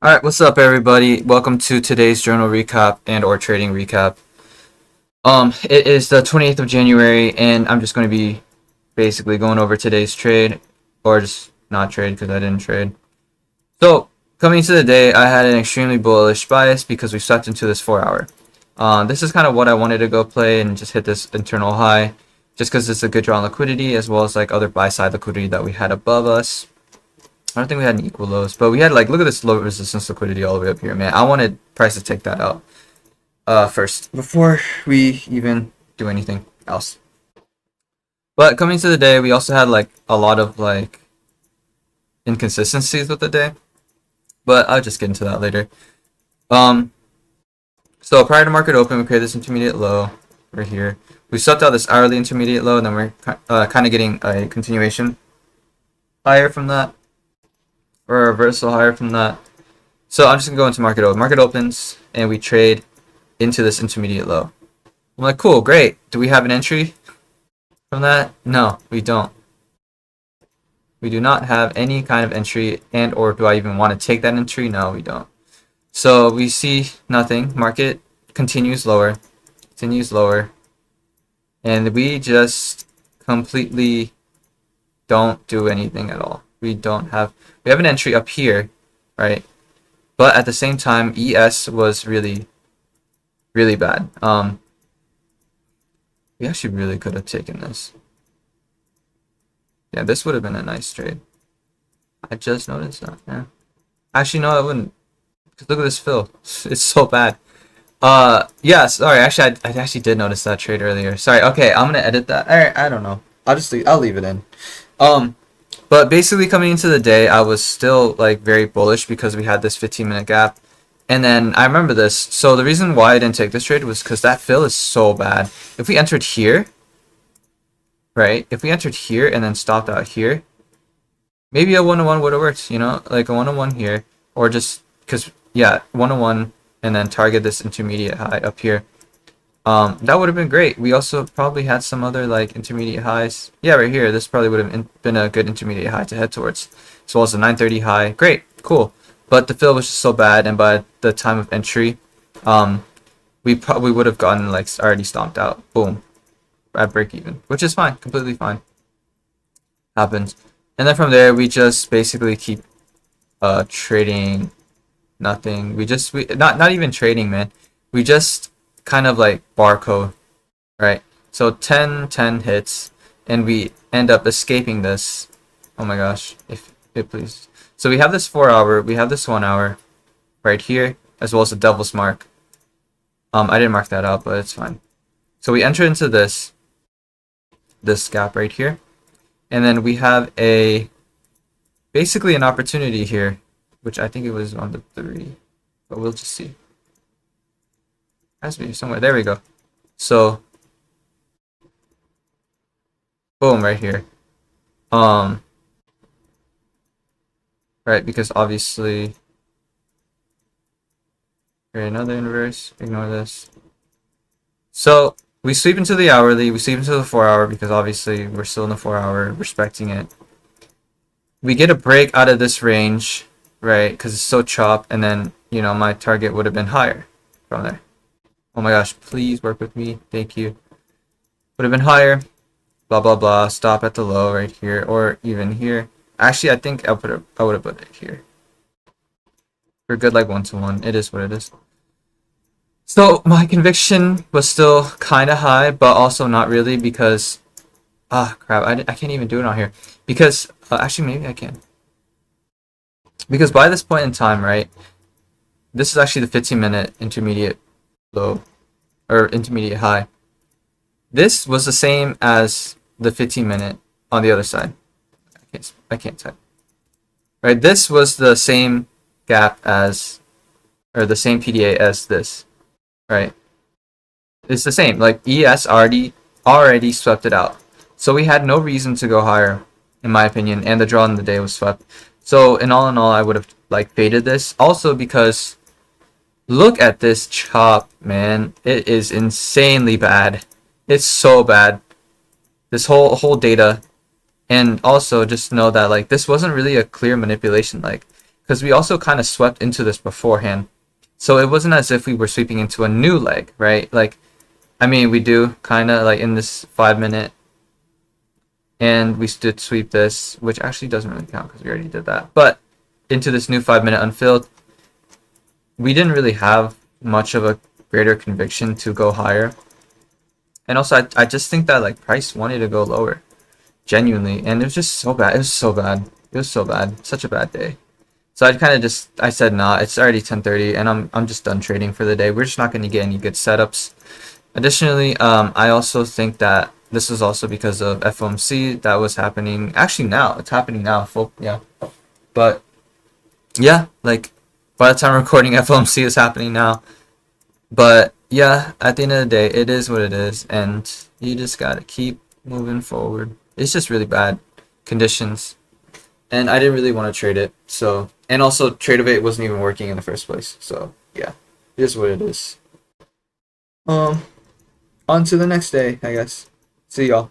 All right, what's up, everybody? Welcome to today's journal recap and or trading recap. It is the 28th of January, and I'm just going to be basically going over today's trade, or just not trade because I didn't trade. So, coming into the day, I had an extremely bullish bias because we stepped into this 4-hour. This is kind of what I wanted to go play and just hit this internal high, just because it's a good draw on liquidity as well as like other buy side liquidity that we had above us. I don't think we had any equal lows, but we had like, look at this low resistance liquidity all the way up here, man. I wanted price to take that out first before we even do anything else. But coming to the day, we also had like a lot of like inconsistencies with the day, but I'll just get into that later. Um, so prior to market open, we created this intermediate low right here. We swept out this hourly intermediate low, and then we're kind of getting a continuation higher from that, or a reversal higher from that. So I'm just gonna go into market open. Market opens, and we trade into this intermediate low. I'm like, cool, great. Do we have an entry from that? No, we don't. We do not have any kind of entry, and or do I even want to take that entry? No, we don't. So we see nothing. Market continues lower, and we just completely don't do anything at all. We have an entry up here, right? But at the same time, ES was really bad. We actually really could have taken this. Yeah, this would have been a nice trade. I just noticed that. Yeah. Actually, no, I wouldn't. Cause look at this fill. It's so bad. Yeah. Sorry. Actually, I actually did notice that trade earlier. Sorry. Okay, I'm gonna edit that. Alright, I don't know. I'll leave it in. But basically coming into the day, I was still like very bullish because we had this 15-minute gap. And then I remember this. So the reason why I didn't take this trade was because that fill is so bad. If we entered here, right? If we entered here and then stopped out here, maybe a 1-on-1 would have worked, you know? Like a 1-on-1 here. Or just, because, yeah, 1-on-1 and then target this intermediate high up here. That would have been great. We also probably had some other like intermediate highs. Yeah, right here. This probably would have been a good intermediate high to head towards, as well as the 930 high. Great, cool. But the fill was just so bad, and by the time of entry, we probably would have gotten like already stomped out. Boom, at break even, which is fine, completely fine. Happens. And then from there, we just basically keep trading nothing. We not even trading, man. We just kind of like barcode, right? So 10 hits, and we end up escaping this. Oh my gosh, if it please. So we have this 4-hour, we have this 1-hour right here, as well as the devil's mark. I didn't mark that out, but it's fine. So we enter into this gap right here, and then we have basically an opportunity here, which I think it was on the 3, but we'll just see. Has to be somewhere. There we go. So, boom, right here. Right, because obviously, here another inverse. Ignore this. So we sweep into the hourly. We sweep into the 4-hour because obviously we're still in the 4-hour, respecting it. We get a break out of this range, right? Because it's so chopped, and then my target would have been higher from there. Oh my gosh, please work with me. Thank you. Would have been higher. Blah, blah, blah. Stop at the low right here. Or even here. Actually, I think I would have put it here. We're good like 1-to-1. It is what it is. So my conviction was still kind of high, but also not really because... crap. I can't even do it on here. Because... actually, maybe I can. Because by this point in time, right? This is actually the 15-minute intermediate low, or intermediate high. This was the same as the 15-minute on the other side. I can't type. Right, this was the same gap as, or the same PDA as this. Right, it's the same. Like ES already swept it out, so we had no reason to go higher, in my opinion. And the draw in the day was swept. So in all, I would have like faded this. Also because look at this chop, man. It is insanely bad. It's so bad. This whole data. And also just know that like this wasn't really a clear manipulation, like, because we also kind of swept into this beforehand. So it wasn't as if we were sweeping into a new leg, right? Like, I mean, we do kind of like in this 5 minute, and we did sweep this, which actually doesn't really count because we already did that. But into this new 5 minute unfilled, we didn't really have much of a greater conviction to go higher. And also, I just think that like price wanted to go lower, genuinely, and it was just so bad. It was so bad. It was so bad. Such a bad day. So I kind of just I said nah. It's already 10:30, and I'm just done trading for the day. We're just not going to get any good setups. Additionally, I also think that this was also because of FOMC that was happening. Actually, now it's happening now. Full yeah, but yeah, like by the time I'm recording, FOMC is happening now. But yeah, at the end of the day, it is what it is, and you just gotta keep moving forward. It's just really bad conditions, and I didn't really want to trade it. So, and also Tradeovate wasn't even working in the first place. So yeah, it is what it is. Um, on to the next day, I guess. See y'all.